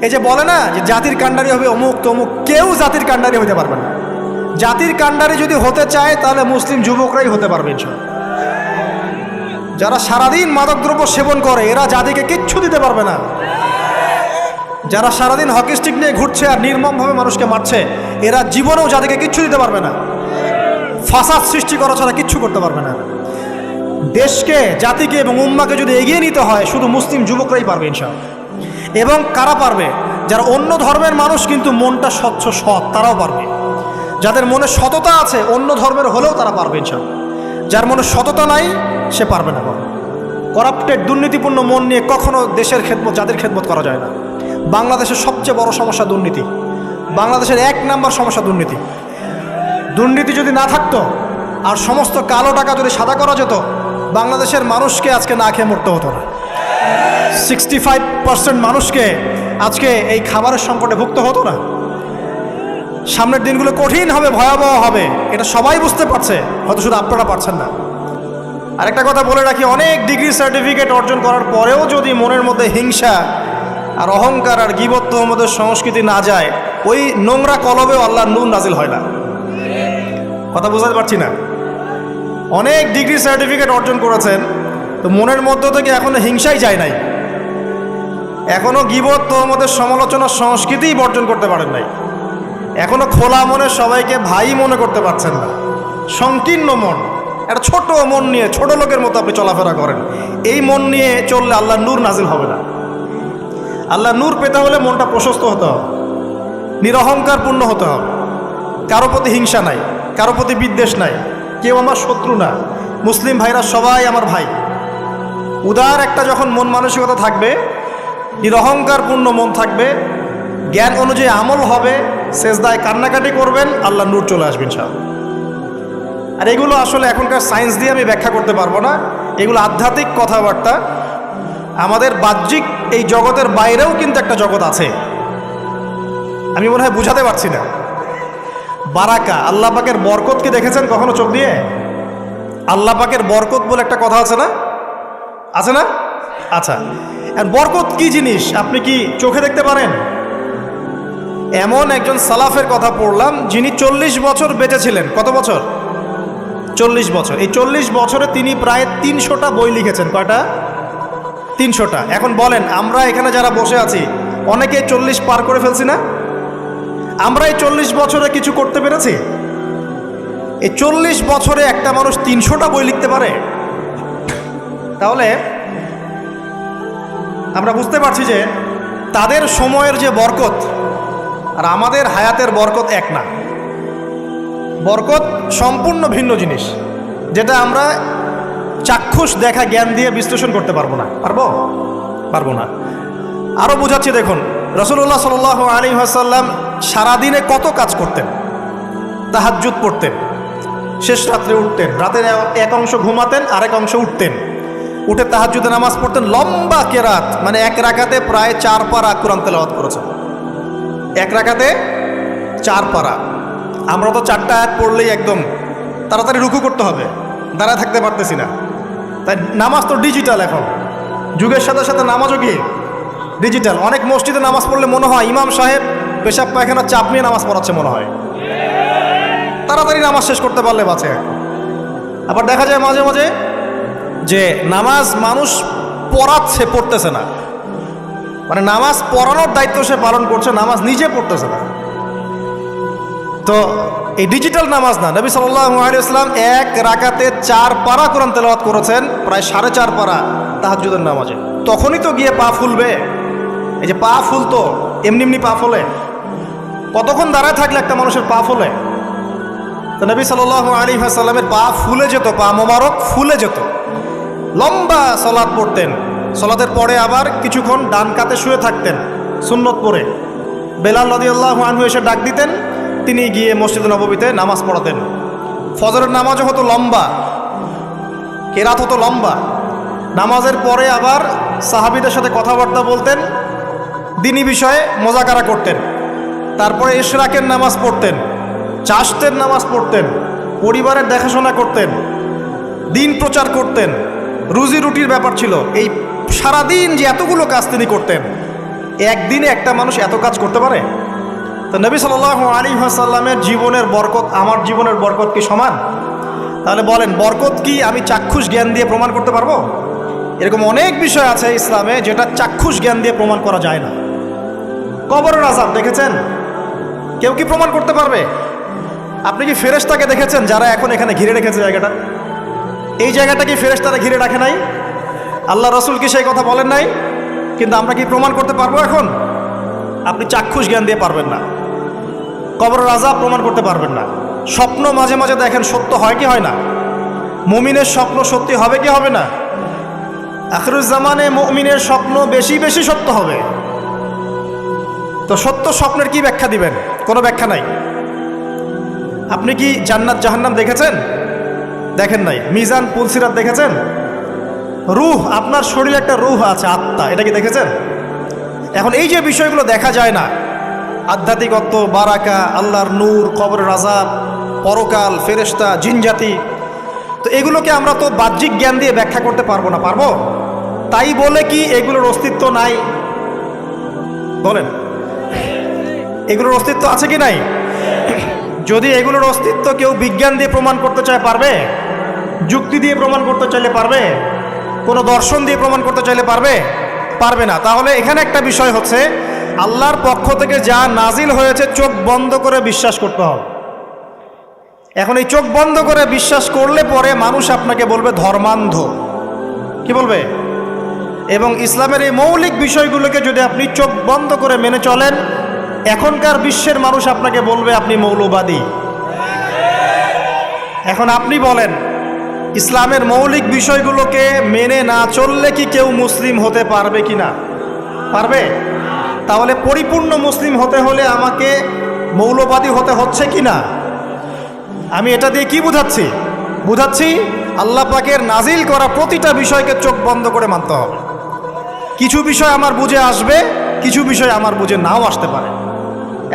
এই যে বলে না যে জাতির কাণ্ডারি হবে অমুক তমুক, কেউ জাতির কাণ্ডারি হতে পারবে না। জাতির কাণ্ডারি যদি হতে চায় তাহলে মুসলিম যুবকরাই হতে পারবে ইনশাআল্লাহ। যারা সারাদিন মাদকদ্রব্য সেবন করে এরা জাতিকে কিচ্ছু দিতে পারবে না। যারা সারাদিন হকি স্টিক নিয়ে ঘুরছে আর নির্মমভাবে মানুষকে মারছে এরা জীবনেও জাতিকে কিচ্ছু দিতে পারবে না। ফাসাদ সৃষ্টি করা ছাড়া কিচ্ছু করতে পারবে না। দেশকে, জাতিকে এবং উম্মাকে যদি এগিয়ে নিতে হয় শুধু মুসলিম যুবকরাই পারবে ইনশাআল্লাহ। এবং কারা পারবে? যারা অন্য ধর্মের মানুষ কিন্তু মনটা স্বচ্ছ সৎ, তারাও পারবে। যাদের মনে সততা আছে অন্য ধর্মের হলেও তারা পারবে ইনশাআল্লাহ। যার মনে সততা নাই সে পারবে না। করাপ্টেড, দুর্নীতিপূর্ণ মন নিয়ে কখনো দেশের খেদমত, জাতির খেদমত করা যায় না। বাংলাদেশের সবচেয়ে বড় সমস্যা দুর্নীতি। বাংলাদেশের 1 নাম্বার সমস্যা দুর্নীতি। দুর্নীতি যদি না থাকতো আর সমস্ত কালো টাকা যদি সাদা করা যেত বাংলাদেশের মানুষকে আজকে না খেয়ে মরতে হতো না। 65% মানুষকে আজকে এই খাবারের সংকটে ভুগতে হতো না। সামনের দিনগুলো কঠিন হবে, ভয়াবহ হবে, এটা সবাই বুঝতে পারছে, হয়তো শুধু আপনারা পারছেন না। আরেকটা কথা বলে রাখি, অনেক ডিগ্রি সার্টিফিকেট অর্জন করার পরেও যদি মনের মধ্যে হিংসা আর অহংকার আর গীবত তোহমতের সংস্কৃতি না যায়, ওই নোংরা কলবেও আল্লাহর নূর নাজিল হয় না। কথা বুঝাতে পারছি না? অনেক ডিগ্রি সার্টিফিকেট অর্জন করেছেন তো মনের মধ্য থেকে এখনো হিংসাই যায় নাই, এখনো গীবত তোহমতের সমালোচনার সংস্কৃতিই বর্জন করতে পারেন নাই, এখনো খোলা মনে সবাইকে ভাই মনে করতে পারছেন না। সংকীর্ণ মন, একটা ছোট মন নিয়ে ছোট লোকের মতো আপনি চলাফেরা করেন। এই মন নিয়ে চললে আল্লাহ নূর নাজিল হবে না। আল্লাহ নূর পেতে হলে মনটা প্রশস্ত হতে হবে, নিরহংকার পূর্ণ হতে হবে, কারো প্রতি হিংসা নাই, কারো প্রতি বিদ্বেষ নাই, কেউ আমার শত্রু না, মুসলিম ভাইরা সবাই আমার ভাই। উদার একটা যখন মন মানসিকতা থাকবে, নিরহংকার পূর্ণ মন থাকবে, জ্ঞান অনুযায়ী আমল হবে, সেজদায় কান্নাকাটি করবেন, আল্লাহ নূর চলে আসবেন ইনশাআল্লাহ। আর এগুলো আসলে এখনকার সায়েন্স দিয়ে আমি ব্যাখ্যা করতে পারবো না, এগুলো আধ্যাত্মিক কথাবার্তা। আমাদের বাহ্যিক এই জগতের বাইরেও কিন্তু একটা জগৎ আছে, আমি মনে হয় বুঝাতে পারছি না। বারাকা, আল্লাহ পাকের বরকত কি দেখেছেন কখনো চোখ দিয়ে? আল্লাহ পাকের বরকত বলে একটা কথা আছে না? আছে না? আচ্ছা, বরকত কি জিনিস আপনি কি চোখে দেখতে পারেন? এমন একজন সালাফের কথা পড়লাম যিনি 40 বছর বেঁচে ছিলেন। কত বছর? 40 বছর। এই 40 বছরে তিনি প্রায় 300টা বই লিখেছেন। কয়টা? 300টা। এখন বলেন, আমরা এখানে যারা বসে আছি অনেকে 40 পার করে ফেলছি না? আমরা এই 40 বছরে কিছু করতে পেরেছি? এই 40 বছরে একটা মানুষ 300টা বই লিখতে পারে? তাহলে আমরা বুঝতে পারছি যে তাদের সময়ের যে বরকত আর আমাদের হায়াতের বরকত এক না। বরকত সম্পূর্ণ ভিন্ন জিনিস, যেটা আমরা চাক্ষুষ দেখা জ্ঞান দিয়ে বিশ্লেষণ করতে পারবো না। পারবো না। আরও বোঝাচ্ছি দেখুন, রাসূলুল্লাহ সাল্লাল্লাহু আলাইহি ওয়াসাল্লাম সারাদিনে কত কাজ করতেন। তাহাজ্জুদ পড়তেন, শেষ রাত্রে উঠতেন, রাতের এক অংশ ঘুমাতেন, আরেক অংশ উঠতেন, উঠে তাহাজ্জুদে নামাজ পড়তেন, লম্বা কেরাত, মানে এক রাকাতে প্রায় 4 পারা কোরআন তেলাওয়াত করেছেন। এক রাকাতে 4 পারা। আমরা তো 4টা আয়াত পড়লেই একদম তাড়াতাড়ি রুকু করতে হবে, দাঁড়ায় থাকতে পারতেছি না। তাই নামাজ তো ডিজিটাল, এখন যুগের সাথে সাথে নামাজও কি ডিজিটাল। অনেক মসজিদে নামাজ পড়লে মনে হয় ইমাম সাহেব পেশাব পায়খানা চাপ নিয়ে নামাজ পড়াচ্ছে মনে হয়, তাড়াতাড়ি নামাজ শেষ করতে পারলে বাঁচে। আবার দেখা যায় মাঝে মাঝে যে নামাজ মানুষ পড়াচ্ছে, পড়তেছে না, মানে নামাজ পড়ানোর দায়িত্ব সে পালন করছে, নামাজ নিজে পড়তেছে না। তো এই ডিজিটাল নামাজ না, নবী সাল্লাল্লাহু আলাইহি ওয়াসাল্লাম এক রাকাতে 4 পারা কোরআন তেলাওয়াত করেছেন, প্রায় 4.5 পারা তাহাজ্জুদের নামাজে। তখনই তো গিয়ে পা ফুলবে। এই যে পা ফুলতো, এমনি এমনি পা ফোলে? কতক্ষণ দাঁড়ায় থাকলে একটা মানুষের পা ফোলে? তো নবী সাল্লাল্লাহু আলাইহি ওয়াসাল্লামের পা ফুলে যেত, পা মোবারক ফুলে যেত। লম্বা সালাত পড়তেন, সালাতের পরে আবার কিছুক্ষণ ডান কাতে শুয়ে থাকতেন সুন্নত পড়ে। বেলাল রাদিয়াল্লাহু আনহু এসে ডাক দিতেন, তিনি গিয়ে মসজিদে নববীতে নামাজ পড়াতেন। ফজরের নামাজও হতো লম্বা, কেরাত হতো লম্বা। নামাজের পরে আবার সাহাবীদের সাথে কথাবার্তা বলতেন, দিনী বিষয়ে মোজাকারা করতেন। তারপরে ইশরাকের নামাজ পড়তেন, চাশতের নামাজ পড়তেন, পরিবারের দেখাশোনা করতেন, দিন প্রচার করতেন, রুজি রুটির ব্যাপার ছিল। এই সারাদিন যে এতগুলো কাজ তিনি করতেন, একদিনে একটা মানুষ এত কাজ করতে পারে? তো নবী সাল্লাল্লাহু আলাইহি ওয়াসাল্লামের জীবনের বরকত আমার জীবনের বরকত কি সমান? তাহলে বলেন, বরকত কি আমি চাক্ষুষ জ্ঞান দিয়ে প্রমাণ করতে পারবো? এরকম অনেক বিষয় আছে ইসলামে যেটা চাক্ষুষ জ্ঞান দিয়ে প্রমাণ করা যায় না। কবরের আযাব দেখেছেন? কেউ কি প্রমাণ করতে পারবে? আপনি কি ফেরেশতাকে দেখেছেন যারা এখন এখানে ঘিরে রেখেছে জায়গাটা? এই জায়গাটা কি ফেরেশতারা ঘিরে রাখে নাই? আল্লাহ রসুল কি সেই কথা বলেন নাই? কিন্তু আমরা কি প্রমাণ করতে পারবো এখন? আপনি চাক্ষুষ জ্ঞান দিয়ে পারবেন না। কবরের আযাব প্রমাণ করতে পারবেন না। স্বপ্ন মাঝে মাঝে দেখেন, সত্য হয় কি হয় না? মুমিনের স্বপ্ন সত্যি হবে কি হবে না? আখিরুজ্জামানে মুমিনের স্বপ্ন বেশি বেশি সত্য হবে। তো সত্য স্বপ্নের কি ব্যাখ্যা দিবেন? কোনো ব্যাখ্যা নাই। আপনি কি জান্নাত জাহান্নাম দেখেছেন? দেখেন নাই। মিজান পুলসিরাত দেখেছেন? রূহ, আপনার শরীরে একটা রূহ আছে, আত্মা, এটা কি দেখেছেন? এখন এই যে বিষয়গুলো দেখা যায় না, আধ্যাত্মিকত্ব, বারাকা, আল্লাহর নূর, কবরের আযাব, পরকাল, ফেরেশতা, জিনজাতি, তো এগুলোকে আমরা তো বাহ্যিক জ্ঞান দিয়ে ব্যাখ্যা করতে পারবো না। পারবো? তাই বলে কি এগুলোর অস্তিত্ব নাই? বলেন, এগুলোর অস্তিত্ব আছে কি নাই? যদি এগুলোর অস্তিত্ব কেউ বিজ্ঞান দিয়ে প্রমাণ করতে চায়, পারবে? যুক্তি দিয়ে প্রমাণ করতে চাইলে পারবে? কোনো দর্শন দিয়ে প্রমাণ করতে চাইলে পারবে? পারবে না। তাহলে এখানে একটা বিষয় হচ্ছে, আল্লাহর পক্ষ থেকে যা নাজিল হয়েছে চোখ বন্ধ করে বিশ্বাস করতে হবে। এখন এই চোখ বন্ধ করে বিশ্বাস করলে পরে মানুষ আপনাকে বলবে ধর্মান্ধ। কি বলবে? এবং ইসলামের এই মৌলিক বিষয়গুলোকে যদি আপনি চোখ বন্ধ করে মেনে চলেন, এখনকার বিশ্বের মানুষ আপনাকে বলবে আপনি মৌলবাদী। এখন আপনি বলেন, ইসলামের মৌলিক বিষয়গুলোকে মেনে না চললে কি কেউ মুসলিম হতে পারবে কি না? পারবে? তাহলে পরিপূর্ণ মুসলিম হতে হলে আমাকে মৌলবাদী হতে হচ্ছে কি না? আমি এটা দিয়ে কি বুঝাচ্ছি? বুঝাচ্ছি আল্লাহ পাকের নাজিল করা প্রতিটা বিষয়কে চোখ বন্ধ করে মানতে হবে। কিছু বিষয় আমার বুঝে আসবে, কিছু বিষয় আমার বুঝে নাও আসতে পারে।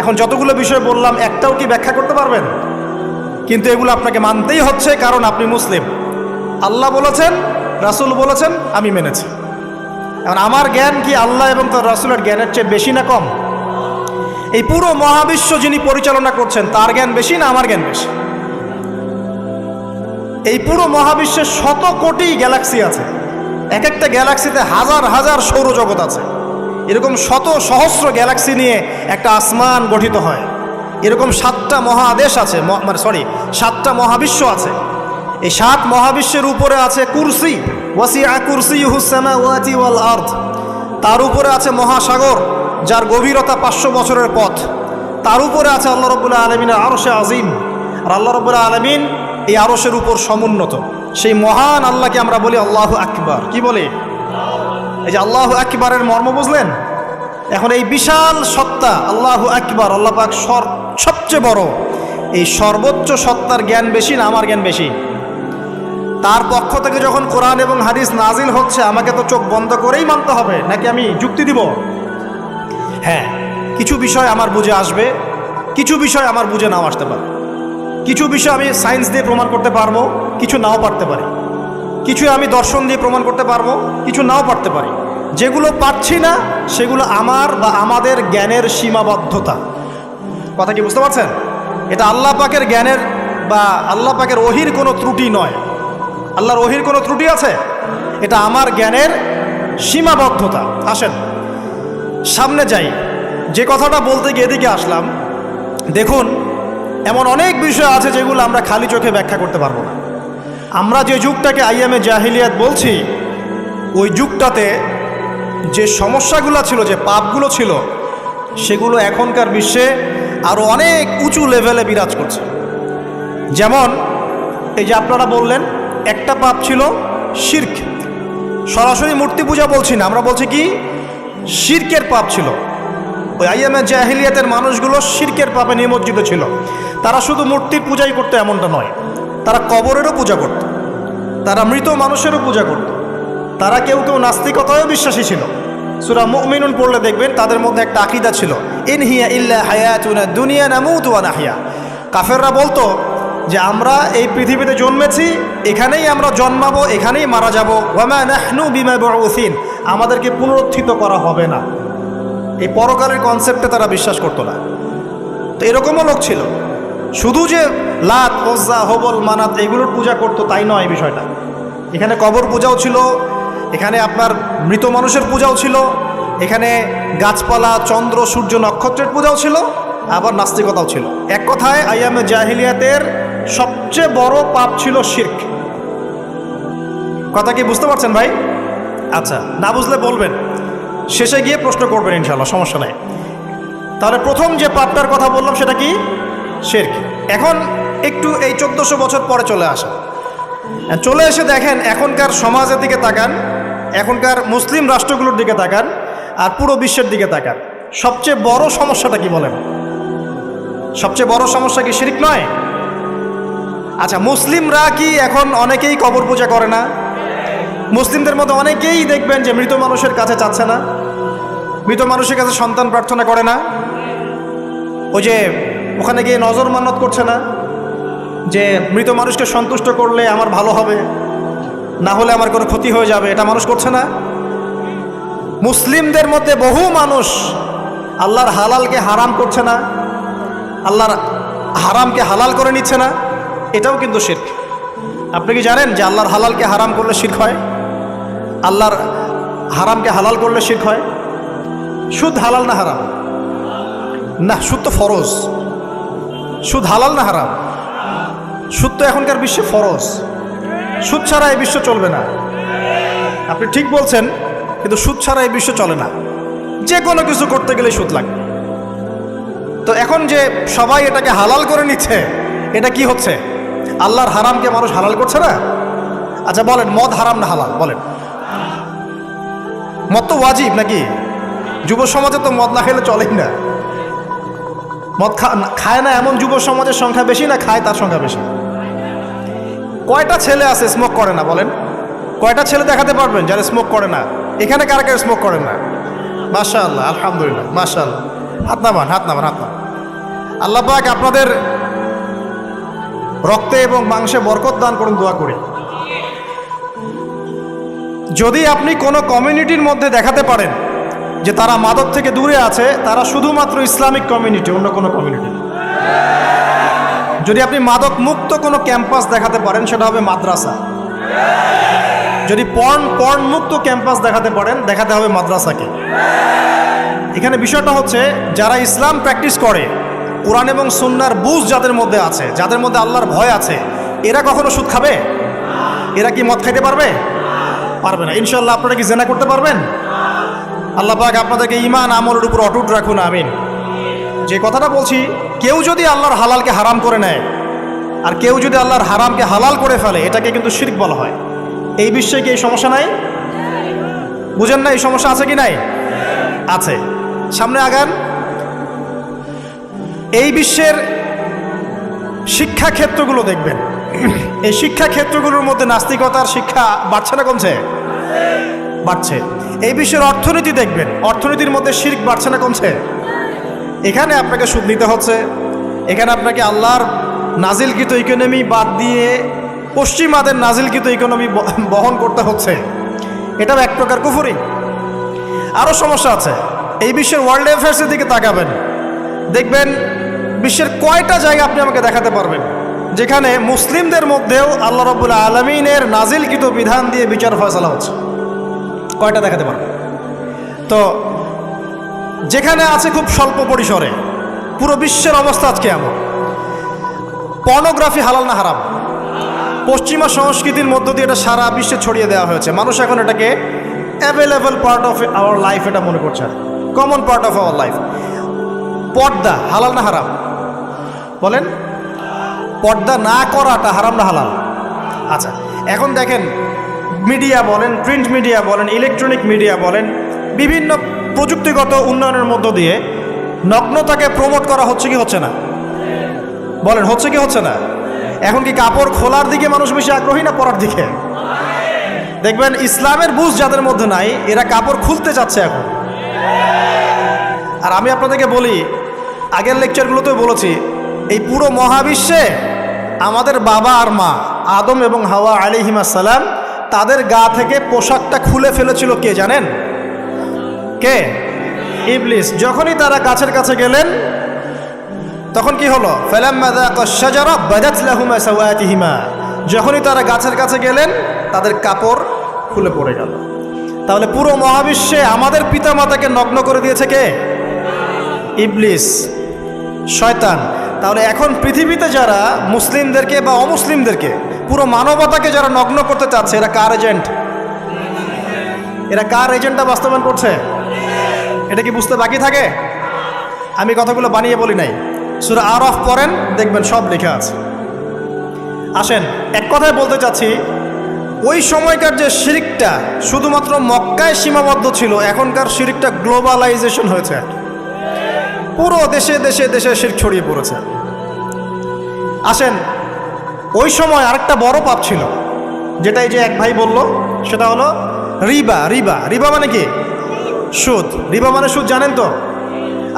এখন যতগুলো বিষয় বললাম, একটাও কি ব্যাখ্যা করতে পারবেন? কিন্তু এগুলো আপনাকে মানতেই হচ্ছে, কারণ আপনি মুসলিম। আল্লাহ বলেছেন, রাসূল বলেছেন, আমি মেনেছি। এখন আমার জ্ঞান কি আল্লাহ এবং তার রাসূলের জ্ঞানের চেয়ে বেশি না কম? এই পুরো মহাবিশ্ব যিনি পরিচালনা করছেন তার জ্ঞান বেশি না আমার জ্ঞান বেশি? এই পুরো মহাবিশ্বের শত কোটি গ্যালাক্সি আছে, এক একটা গ্যালাক্সিতে হাজার হাজার সৌরজগৎ আছে। এরকম শত সহস্র গ্যালাক্সি নিয়ে একটা আসমান গঠিত হয়। এরকম 7টা মহাদেশ আছে, সাতটা মহাবিশ্ব আছে। এই 7 মহাবিশ্বের উপরে আছে কুরসি, ওয়াসিআ কুরসিয়ুহুস সামাওয়াতি ওয়াল আরদ। তার উপরে আছে মহাসাগর, যার গভীরতা 500 বছরের পথ। তার উপরে আছে আল্লাহ রাব্বুল আলামিনের আরশে আজিম। আর আল্লাহ রাব্বুল আলামিন এই আরশের উপর সমুন্নত। সেই মহান আল্লাহকে আমরা বলি আল্লাহু আকবার। কি বলি? এই যে আল্লাহু আকবারের মর্ম বুঝলেন? এখন এই বিশাল সত্তা আল্লাহু আকবার, আল্লাহ পাক সবচেয়ে বড়, এই সর্বোচ্চ সত্তার জ্ঞান বেশি না আমার জ্ঞান বেশি? তার পক্ষ থেকে যখন কোরআন এবং হাদিস নাজিল হচ্ছে, আমাকে তো চোখ বন্ধ করেই মানতে হবে, নাকি আমি যুক্তি দিব? হ্যাঁ, কিছু বিষয় আমার বুঝে আসবে, কিছু বিষয় আমার বুঝে নাও আসতে পারে। কিছু বিষয় আমি সায়েন্স দিয়ে প্রমাণ করতে পারবো, কিছু নাও পারতে পারি। কিছু আমি দর্শন দিয়ে প্রমাণ করতে পারবো, কিছু নাও পারতে পারি। যেগুলো পারছি না সেগুলো আমার বা আমাদের জ্ঞানের সীমাবদ্ধতা। কথা কি বুঝতে পারছেন? এটা আল্লাহ পাকের জ্ঞানের বা আল্লাহ পাকের ওহির কোনো ত্রুটি নয়। আল্লাহর ওহির কোনো ত্রুটি আছে? এটা আমার জ্ঞানের সীমাবদ্ধতা। আসেন সামনে যাই। যে কথাটা বলতে গিয়ে এদিকে আসলাম, দেখুন এমন অনেক বিষয় আছে যেগুলো আমরা খালি চোখে ব্যাখ্যা করতে পারবো না। আমরা যে যুগটাকে আইয়ামে জাহিলিয়াত বলছি, ওই যুগটাতে যে সমস্যাগুলো ছিল, যে পাপগুলো ছিল, সেগুলো এখনকার বিশ্বে আরও অনেক উঁচু লেভেলে বিরাজ করছে। যেমন এই যে আপনারা বললেন, একটা পাপ ছিল শিরক। সরাসরি মূর্তি পূজা বলছি না, আমরা বলছি কি শিরকের পাপ ছিল। ওই আইয়ামে জাহিলিয়াতের মানুষগুলো শিরকের পাপে নিমজ্জিত ছিল। তারা শুধু মূর্তির পূজাই করতো এমনটা নয়, তারা কবরেরও পূজা করত, তারা মৃত মানুষেরও পূজা করত, তারা কেউ কেউ নাস্তিকতায়ও বিশ্বাসী ছিল। সূরা মুমিনুন পড়লে দেখবেন তাদের মধ্যে একটা আকীদা ছিল, ইন হিয়া ইল্লা হায়াতুনা দুনিয়া নামুতু ওয়া নাহইয়া। কাফেররা বলতো যে আমরা এই পৃথিবীতে জন্মেছি, এখানেই আমরা জন্মাবো, এখানেই মারা যাব। ওয়া মা নাহনু বিমাবউসিন, আমাদেরকে পুনরুত্থিত করা হবে না। এই পরকালের কনসেপ্টে তারা বিশ্বাস করতো না। তো এরকমও লোক ছিল, শুধু যে লাত, ওজ্জা, হবল, মানাত এগুলোর পূজা করতো তাই নয় বিষয়টা। এখানে কবর পূজাও ছিল, এখানে আপনার মৃত মানুষের পূজাও ছিল, এখানে গাছপালা, চন্দ্র, সূর্য, নক্ষত্রের পূজাও ছিল, আবার নাস্তিকতাও ছিল। এক কথায় আইয়ামে জাহিলিয়াতের সবচেয়ে বড় পাপ ছিল শিরক। কথা কি বুঝতে পারছেন ভাই? আচ্ছা, না বুঝলে বলবেন, শেষে গিয়ে প্রশ্ন করবেন ইনশাআল্লাহ, সমস্যা নাই। তাহলে প্রথম যে পাপটার কথা বললাম সেটা কি? শিরক। এখন একটু এই 1400 বছর পরে চলে আসা, চলে এসে দেখেন এখনকার সমাজের দিকে তাকান, এখনকার মুসলিম রাষ্ট্রগুলোর দিকে তাকান, আর পুরো বিশ্বের দিকে তাকান। সবচেয়ে বড় সমস্যাটা কি বলেন? সবচেয়ে বড় সমস্যা কি শিরক নয়? আচ্ছা, মুসলিমরা কি এখন অনেকেই কবর পূজা করে না? মুসলিমদের মধ্যে অনেকেই দেখবেন যে মৃত মানুষের কাছে চাচ্ছে না, মৃত মানুষের কাছে সন্তান প্রার্থনা করে না, ওই যে ওখানে গিয়ে নজর মান্নত করছে না যে মৃত মানুষকে সন্তুষ্ট করলে আমার ভালো হবে, না হলে আমার কোনো ক্ষতি হয়ে যাবে, এটা মানুষ করছে না। মুসলিমদের মধ্যে বহু মানুষ আল্লাহর হালালকে হারাম করছে না, আল্লাহর হারামকে হালাল করে নিচ্ছে না, এটাও কিন্তু শিরক। আপনি কি জানেন যে আল্লাহর হালালকে হারাম করলে শিরক হয়? আল্লাহর হারামকে হালাল করলে শিরক হয়? সুদ হালাল না হারাম? না, সুদ তো ফরজ। সুদ হালাল না হারাম? সুদ তো এখনকার বিশ্বে ফরজ। সুদ ছাড়া এই বিশ্ব চলবে না। আপনি ঠিক বলছেন, কিন্তু সুদ ছাড়া এই বিশ্ব চলে না। যে কোনো কিছু করতে গেলে সুদ লাগবে। তো এখন যে সবাই এটাকে হালাল করে নিচ্ছে, এটা কি হচ্ছে? আল্লাহর হারামকে মানুষ হালাল করছে না? আচ্ছা বলেন, মদ হারাম না হালাল? বলেন। মদ তো ওয়াজিব নাকি? যুব সমাজে তো মদ না খেলে চলেই না। মদ খায় না এমন যুব সমাজের সংখ্যা বেশি, না খায় তার সংখ্যা বেশি? কয়টা ছেলে আছে স্মোক করে না? বলেন, কয়টা ছেলে দেখাতে পারবেন যারা স্মোক করে না? এখানে কারা কারা স্মোক করেন না? মাশাআল্লাহ, আলহামদুলিল্লাহ, মাশাআল্লাহ। হাত নামান, হাত নামান, হাত নামান। আল্লাহ পাক আপনাদের রক্তে এবং মাংসে বরকত দান করুন, দোয়া করি। যদি আপনি কোনো কমিউনিটির মধ্যে দেখাতে পারেন যে তারা মাদক থেকে দূরে আছে, তারা শুধুমাত্র ইসলামিক কমিউনিটি, অন্য কোনো কমিউনিটি। যদি আপনি মাদক মুক্ত কোনো ক্যাম্পাস দেখাতে পারেন, সেটা হবে মাদ্রাসা। যদি পর্ন মুক্ত ক্যাম্পাস দেখাতে পারেন, দেখাতে হবে মাদ্রাসাকে। এখানে বিষয়টা হচ্ছে, যারা ইসলাম প্র্যাকটিস করে, কোরআন এবং সুন্নাহর বুঝ যাদের মধ্যে আছে, যাদের মধ্যে আল্লাহর ভয় আছে, এরা কখনো সুদ খাবে? এরা কি মদ খাইতে পারবে? পারবে না। ইনশাআল্লাহ আপনারা কি জেনা করতে পারবেন? আল্লাহ পাক আপনাদেরকে ঈমান আমলের উপর অটুট রাখুন, আমিন। যে কথাটা বলছি, কেউ যদি আল্লাহর হালালকে হারাম করে নেয়, আর কেউ যদি আল্লাহর হারামকে হালাল করে ফেলে, এটাকে কিন্তু শিরক বলা হয়। এই বিশ্বে কি এই সমস্যা নাই? বুঝেন না, এই সমস্যা আছে কি নাই? আছে। সামনে আগান। এই বিশ্বের শিক্ষা ক্ষেত্রগুলো দেখবেন, এই শিক্ষা ক্ষেত্রগুলোর মধ্যে নাস্তিকতার শিক্ষা বাড়ছে না কমছে? বাড়ছে। এই বিশ্বের অর্থনীতি দেখবেন, অর্থনীতির মধ্যে শিরক বাড়ছে না কমছে? এখানে আপনাকে সুদ নিতে হচ্ছে, এখানে আপনাকে আল্লাহর নাজিলকৃত ইকোনমি বাদ দিয়ে পশ্চিমাদের নাজিলকৃত ইকোনমি বহন করতে হচ্ছে। এটাও এক প্রকার কুফরি। আরও সমস্যা আছে। এই বিশ্বের ওয়ার্ল্ড অ্যাফেয়ার্সের দিকে তাকাবেন, দেখবেন বিশ্বের কয়টা জায়গা আপনি আমাকে দেখাতে পারবেন যেখানে মুসলিমদের মধ্যেও আল্লাহ রাব্বুল আলামিনের নাজিলকৃত বিধান দিয়ে বিচার ফয়সালা হচ্ছে? কয়টা দেখাতে পারবেন? তো যেখানে আছে খুব স্বল্প পরিসরে। পুরো বিশ্বের অবস্থা আজকে এমন। পর্নোগ্রাফি হালাল না হারাম? পশ্চিমা সংস্কৃতির মধ্য দিয়ে এটা সারা বিশ্বে ছড়িয়ে দেওয়া হয়েছে। মানুষ এখন এটাকে available part of our life এটা মনে করছে, common part of our life. পর্দা হালাল না হারাম? বলেন, পর্দা না করাটা হারাম না হালাল? আচ্ছা, এখন দেখেন মিডিয়া বলেন, প্রিন্ট মিডিয়া বলেন, ইলেকট্রনিক মিডিয়া বলেন, বিভিন্ন প্রযুক্তিগত উন্নয়নের মধ্য দিয়ে নগ্নতাকে প্রমোট করা হচ্ছে কি হচ্ছে না? বলেন, হচ্ছে কি হচ্ছে না? এখন কি কাপড় খোলার দিকে মানুষ বেশি আগ্রহী না পরার দিকে? দেখবেন ইসলামের বুঝ যাদের মধ্যে নাই, এরা কাপড় খুলতে যাচ্ছে এখন। আর আমি আপনাদেরকে বলি, আগের লেকচারগুলোতেও বলেছি, এই পুরো মহাবিশ্বে আমাদের বাবা আর মা আদম এবং হাওয়া আলাইহিমুস সালাম, তাদের গা থেকে পোশাকটা খুলে ফেলেছিল কে জানেন? কে? ইবলিস যখনই তারা গাছের কাছে গেলেন তখন কি হলো? ফালাম্মা যাকা আশ-শাজারা বাদাত লাহুমা সাওয়াতিহিমা, যখনই তারা গাছের কাছে গেলেন তাদের কাপড় খুলে পড়ে গেল। তাহলে পুরো মহাবিশ্বে আমাদের পিতামাতাকে নগ্ন করে দিয়েছে কে? ইবলিস, শয়তান। তাহলে এখন পৃথিবীতে যারা মুসলিমদেরকে বা অমুসলিমদেরকে, পুরো মানবতাকে যারা নগ্ন করতে চাচ্ছে, এরা কার এজেন্ট? এরা কার এজেন্টটা বাস্তবায়ন করছে? এটা কি বুঝতে বাকি থাকে? আমি কথাগুলো বানিয়ে বলি নাই, সূরা আরাফ পড়েন, দেখবেন সব লেখা আছে। আসেন, এক কথায় বলতে চাচ্ছি, ওই সময়কার যে শিরকটা শুধুমাত্র মক্কায় সীমাবদ্ধ ছিল, এখনকার শিরকটা গ্লোবালাইজেশন হয়েছে, পুরো দেশে দেশে দেশে শিরক ছড়িয়ে পড়েছে। আসেন, ওই সময় আরেকটা বড় পাপ ছিল, যেটা এই যে এক ভাই বলল, সেটা হলো রিবা। রিবা, রিবা মানে কি? সুদ। রিবা মানে সুদ, জানেন তো?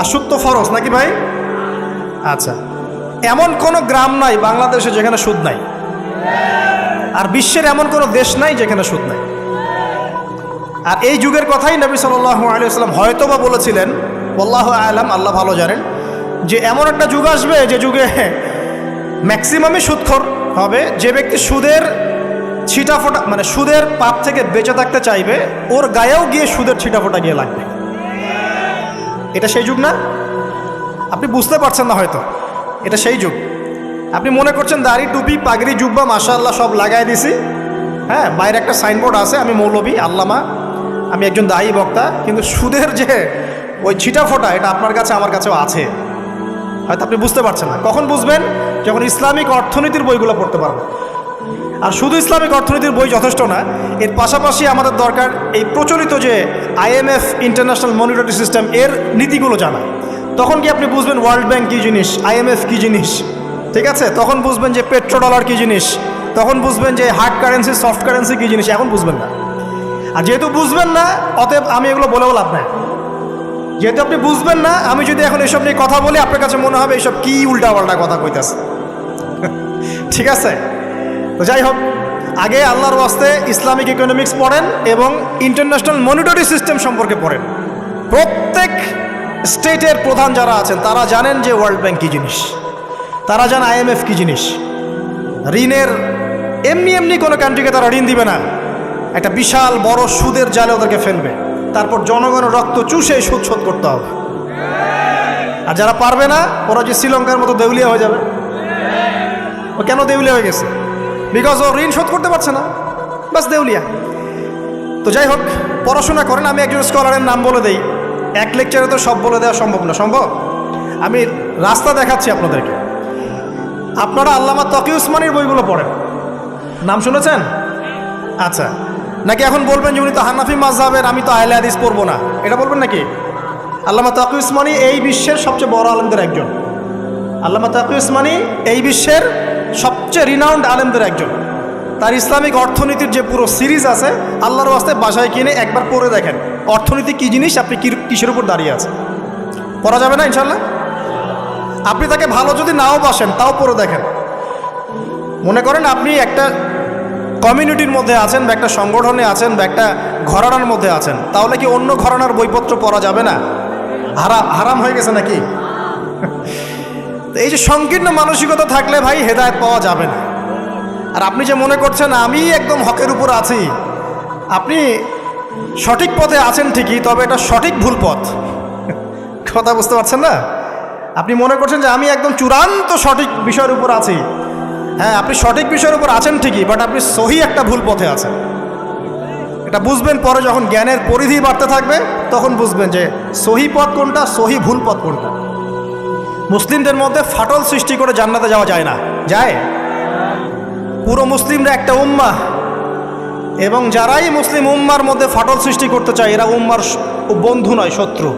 আর সুদ তো ফরজ নাকি ভাই? আচ্ছা, এমন কোনো গ্রাম নাই বাংলাদেশে যেখানে সুদ নাই, আর বিশ্বের এমন কোনো দেশ নাই যেখানে সুদ নাই। আর এই যুগের কথাই নবী সাল্লাল্লাহু আলাইহি ওয়াসাল্লাম হয়তো বা বলেছিলেন, আল্লাহু আ'লাম, আল্লাহ ভালো জানেন, যে এমন একটা যুগ আসবে যে যুগে ম্যাক্সিমামই সুদখোর হবে। যে ব্যক্তি সুদের ছিটাফোঁটা, মানে সুদের পাপ থেকে বেঁচে থাকতে চাইবে, ওর গায়েও গিয়ে সুদের ছিটাফোঁটা গিয়ে লাগবে। এটা সেই যুগ না? আপনি বুঝতে পারছেন না হয়তো, এটা সেই যুগ। আপনি মনে করছেন দাড়ি, টুপি, পাগড়ি, জুব্বা মাশাআল্লাহ সব লাগাই দিছি, হ্যাঁ, বাইরে একটা সাইনবোর্ড আছে, আমি মৌলবী, আল্লামা, আমি একজন দায়ী বক্তা, কিন্তু সুদের যে ওই ছিটাফোঁটা, এটা আপনার কাছে আমার কাছেও আছে, হয়তো আপনি বুঝতে পারছেন না। কখন বুঝবেন? যখন ইসলামিক অর্থনীতির বইগুলো পড়তে পারবেন। আর শুধু ইসলামিক অর্থনীতির বই যথেষ্ট না, এর পাশাপাশি আমাদের দরকার এই প্রচলিত যে IMF, ইন্টারন্যাশনাল মনিটারি সিস্টেম, এর নীতিগুলো জানা। তখন কি আপনি বুঝবেন ওয়ার্ল্ড ব্যাংক কী জিনিস, IMF কী জিনিস, ঠিক আছে? তখন বুঝবেন যে পেট্রো ডলার কী জিনিস, তখন বুঝবেন যে হার্ড কারেন্সি, সফট কারেন্সি কী জিনিস, এখন বুঝবেন না। আর যেহেতু বুঝবেন না, অতএব আমি এগুলো বলেও লাভ নাই। যেহেতু আপনি বুঝবেন না, আমি যদি এখন এসব নিয়ে কথা বলি, আপনার কাছে মনে হবে এইসব কী উল্টাপাল্টা কথা কইতাছে। ঠিক আছে? তো যাই হোক, আগে আল্লাহর ওয়াস্তে ইসলামিক ইকোনমিক্স পড়েন এবং ইন্টারন্যাশনাল মনিটারি সিস্টেম সম্পর্কে পড়েন। প্রত্যেক স্টেটের প্রধান যারা আছেন তারা জানেন যে ওয়ার্ল্ড ব্যাংক কী জিনিস, তারা জানেন IMF কী জিনিস। ঋণের এমনি এমনি কোনো কান্ট্রিকে তারা ঋণ দিবে না, একটা বিশাল বড় সুদের জালে ওদেরকে ফেলবে, তারপর জনগণের রক্ত চুষে সুদ শোধ করতে হবে। আর যারা পারবে না, ওরা যে শ্রীলঙ্কার মতো দেউলিয়া হয়ে যাবে। ও কেন দেউলিয়া হয়ে গেছে? বিকজ ও ঋণ শোধ করতে পারছে না, বাস দেউলিয়া। তো যাই হোক, পড়াশোনা করেন। আমি একজন স্কলারের নাম বলে দেই, এক লেকচারে তো সব বলে দেওয়া সম্ভব না। সম্ভব? আমি রাস্তা দেখাচ্ছি আপনাদেরকে। আপনারা আল্লামা তকি উসমানীর বইগুলো পড়েন, নাম শুনেছেন? আচ্ছা, নাকি এখন বলবেন যে উনি তো হানাফি মাযহাবের, আমি তো আহলে হাদিস পড়বো না, এটা বলবেন নাকি? আল্লামা তকি উসমানী এই বিশ্বের সবচেয়ে বড় আলেমদের একজন। আল্লামা তকি উসমানী এই বিশ্বের সবচেয়ে রিনাউন্ড আলেমদের একজন। তার ইসলামিক অর্থনীতির যে পুরো সিরিজ আছে, আল্লাহর ওয়াস্তে বাসায় কিনে একবার পড়ে দেখেন অর্থনীতি কী জিনিস, আপনি কিসের উপর দাঁড়িয়ে আছে। পড়া যাবে না ইনশাল্লাহ? আপনি তাকে ভালো যদি নাও বাসেন, তাও পড়ে দেখেন। মনে করেন আপনি একটা কমিউনিটির মধ্যে আছেন, বা একটা সংগঠনে আছেন, বা একটা ঘরানার মধ্যে আছেন, তাহলে কি অন্য ঘরানার বইপত্র পড়া যাবে না? হারাম হয়ে গেছে নাকি? এই যে সংকীর্ণ মানসিকতা থাকলে ভাই হেদায়েত পাওয়া যাবে না। আর আপনি যে মনে করছেন আমি একদম হকের উপর আছি, আপনি সঠিক পথে আছেন ঠিকই, তবে এটা সঠিক ভুল পথ। কথা বুঝতে পারছেন না? আপনি মনে করছেন যে আমি একদম চূড়ান্ত সঠিক বিষয়ের উপর আছি। হ্যাঁ, আপনি সঠিক বিষয়ের উপর আছেন ঠিকই, বাট আপনি সহি একটা ভুল পথে আছেন। এটা বুঝবেন পরে, যখন জ্ঞানের পরিধি বাড়তে থাকবে, তখন বুঝবেন যে সহি পথ কোনটা, সহি ভুল পথ কোনটা। মুসলিমদের মধ্যে ফাটল সৃষ্টি করে জান্নাতে যাওয়া যায় না। যায়? পুরো মুসলিমরা একটা উম্মাহ, এবং যারাই মুসলিম উম্মার মধ্যে ফাটল সৃষ্টি করতে চায়, এরা উম্মার বন্ধু নয়, শত্রু।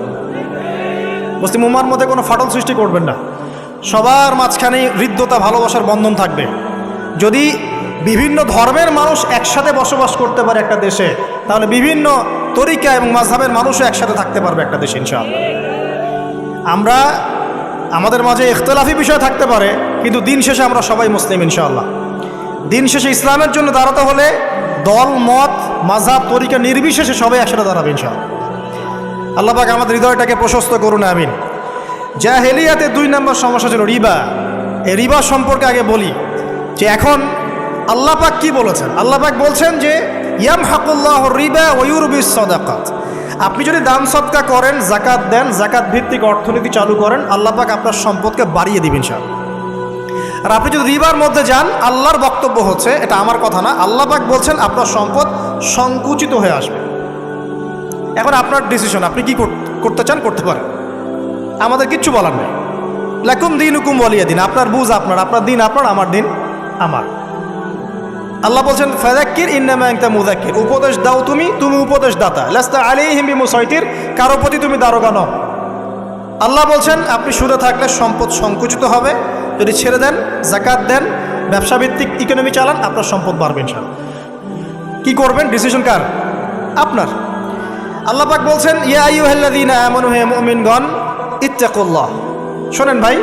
মুসলিম উম্মার মধ্যে কোনো ফাটল সৃষ্টি করবেন না। সবার মাঝখানেই হৃদ্যতা, ভালোবাসার বন্ধন থাকবে। যদি বিভিন্ন ধর্মের মানুষ একসাথে বসবাস করতে পারে একটা দেশে, তাহলে বিভিন্ন তরিকা এবং মাযহাবের মানুষও একসাথে থাকতে পারবে একটা দেশে ইনশাআল্লাহ। আমরা আমাদের মাঝে ইখতিলাফি বিষয় থাকতে পারে, কিন্তু দিন শেষে আমরা সবাই মুসলিম ইনশাআল্লাহ। দিন শেষে ইসলামের জন্য দাঁড়াতে হলে দল, মত, মাযহাব, তরিকা নির্বিশেষে সবাই একসাথে দাঁড়াবে ইনশাআল্লাহ। আল্লাহ পাক আমাদের হৃদয়টাকে প্রশস্ত করুন, আমিন। জাহেলিয়াতে 2 নম্বর সমস্যা ছিল রিবা। এই রিবা সম্পর্কে আগে বলি যে এখন আল্লাহ পাক কি বলেছেন। আল্লাহ পাক বলছেন যে ইয়ামহাকুল্লাহুর রিবা ওয়া ইউরবিস সাদাকাত। আপনি যদি দান সদকা করেন, যাকাত দেন, যাকাত ভিত্তিক অর্থনীতি চালু করেন, আল্লাহ পাক আপনার সম্পদকে বাড়িয়ে দিবেন ইনশাআল্লাহ। আর আপনি যদি রিবার মধ্যে যান, আল্লাহর বক্তব্য হচ্ছে, এটা আমার কথা না, আল্লাহ পাক বলছেন আপনার সম্পদ সংকুচিত হয়ে আসবে। এখন আপনার ডিসিশন, আপনি কি করতে চান করতে পারেন, আমাদের কিচ্ছু বলার নেই। লাকুম দীনুকুম ওয়ালিয়া দিন, আপনার বুঝ আপনার, আপনার দিন আপনার, আমার দিন আমার। আল্লাহ বলছেন ফাযাক্কির ইন্নামা আনতা মুযাক্কির, উপদেশ দাও তুমি, তুমি উপদেশ দাতা। লাস্তা আলাইহিম বিমুসাইতির, কারো প্রতি তুমি দারোগা নও। আল্লাহ বলছেন আপনি সুদে থাকলে সম্পদ সংকুচিত হবে, যদি ছেড়ে দেন, যাকাত দেন, ব্যবসা ভিত্তিক ইকোনমি চালান, আপনার সম্পদ বাড়বে ইনশাআল্লাহ। কি করবেন, ডিসিশন কার? আপনার। আল্লাহ পাক বলছেন ইয়া আইয়ুহাল্লাযীনা আমানু, হে মুমিনগণ, ইত্তাকুল্লাহ। শোনেন ভাই,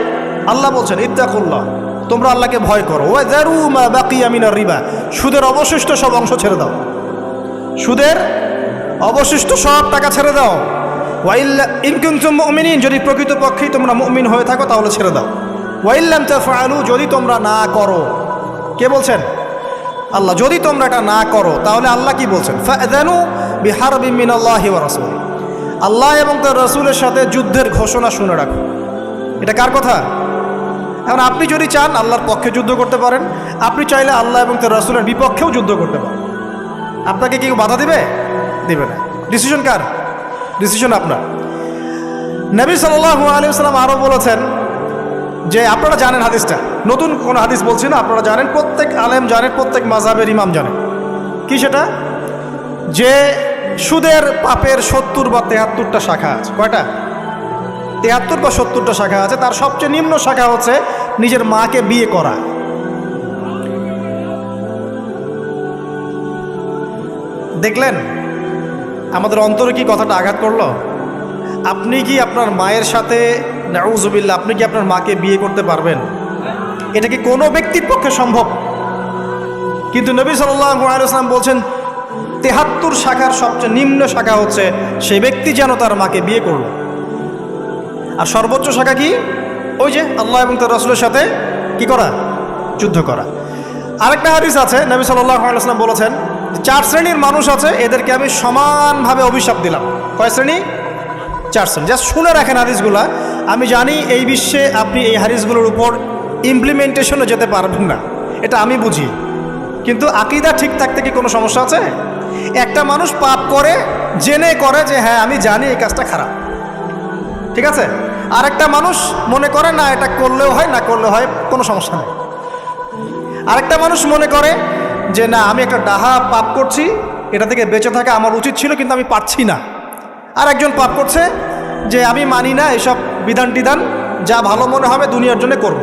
আল্লাহ বলছেন ইত্তাকুল্লাহ, তোমরা আল্লাহকে ভয় করো। ওয়া যারু মা বাকিয়া মিনার রিবা, সুদের অবশিষ্ট সব অংশ ছেড়ে দাও, সুদের অবশিষ্ট সব টাকা ছেড়ে দাও। ওয়া ইল্লা ইন কুনতুম মুমিনিন, যদি প্রকৃতপক্ষেই তোমরা মুমিন হয়ে থাকো তাহলে ছেড়ে দাও। ওয়া ইল্লাম তাফআলু, যদি তোমরা না করো। কে বলছেন? আল্লাহ। যদি তোমরা এটা না করো তাহলে আল্লাহ কি বলছেন? ফাআযানু বিহারবিন মিনাল্লাহি ওয়া রাসূলিহি, আল্লাহ এবং তার রাসূলের সাথে যুদ্ধের ঘোষণা শুনে রাখো। এটা কার কথা? এখন আপনি যদি চান আল্লাহর পক্ষে যুদ্ধ করতে পারেন, আপনি চাইলে আল্লাহ এবং তার রাসূলের বিপক্ষেও যুদ্ধ করতে পারেন। আপনাকে কি বাধা দিবে? দিবে না। ডিসিশন কার? ডিসিশন আপনার। নবী সাল্লাল্লাহু আলাইহি ওয়াসাল্লাম আরও বলেছেন যে, আপনারা জানেন হাদিসটা, নতুন কোন হাদিস বলছি না, আপনারা জানেন, প্রত্যেক আলেম জানেন, প্রত্যেক মাযহাবের ইমাম জানেন। কি সেটা? যে সুদের পাপের 70 বা 73টা শাখা আছে। কয়টা? 73 বা 70টা শাখা আছে। তার সবচেয়ে নিম্ন শাখা হচ্ছে নিজের মাকে বিয়ে করা। দেখলেন আমাদের অন্তরে কি কথাটা আঘাত করলো? আপনি কি আপনার মায়ের সাথে, নাউযুবিল্লাহ, আপনি কি আপনার মাকে বিয়ে করতে পারবেন? এটা কি কোনো ব্যক্তির পক্ষে সম্ভব? কিন্তু নবী সাল্লাল্লাহু আলাইহি ওয়াসাল্লাম বলছেন 73 শাখার সবচেয়ে নিম্ন শাখা হচ্ছে সেই ব্যক্তি যেন তার মাকে বিয়ে করল। আর সর্বোচ্চ শাখা কি? ওই যে আল্লাহ এবং তার রাসূলের সাথে কি করা? যুদ্ধ করা। আরেকটা হাদিস আছে, নবী সাল্লাল্লাহু আলাইহি ওয়াসাল্লাম বলেছেন 4 শ্রেণীর মানুষ আছে, এদেরকে আমি সমানভাবে অভিশাপ দিলাম। কয় শ্রেণী? 4 শ্রেণী। জাস্ট শুনে রাখেন হাদিসগুলা। আমি জানি এই বিশ্বে আপনি এই হাদিসগুলোর উপর ইমপ্লিমেন্টেশনে যেতে পারবেন না, এটা আমি বুঝি, কিন্তু আকীদা ঠিক থাকতে কি কোনো সমস্যা আছে? একটা মানুষ পাপ করে, জেনে করে যে হ্যাঁ আমি জানি এই কাজটা খারাপ, ঠিক আছে। আর একটা মানুষ মনে করে না, এটা করলেও হয়, না করলেও হয়, কোনো সমস্যা নেই। আরেকটা মানুষ মনে করে যে না, আমি একটা ডাহা পাপ করছি, এটা থেকে বেঁচে থাকা আমার উচিত ছিল কিন্তু আমি পারছি না। আর একজন পাপ করছে যে আমি মানি না এসব বিধান টিধান, যা ভালো মনে হবে দুনিয়ার জন্য করব।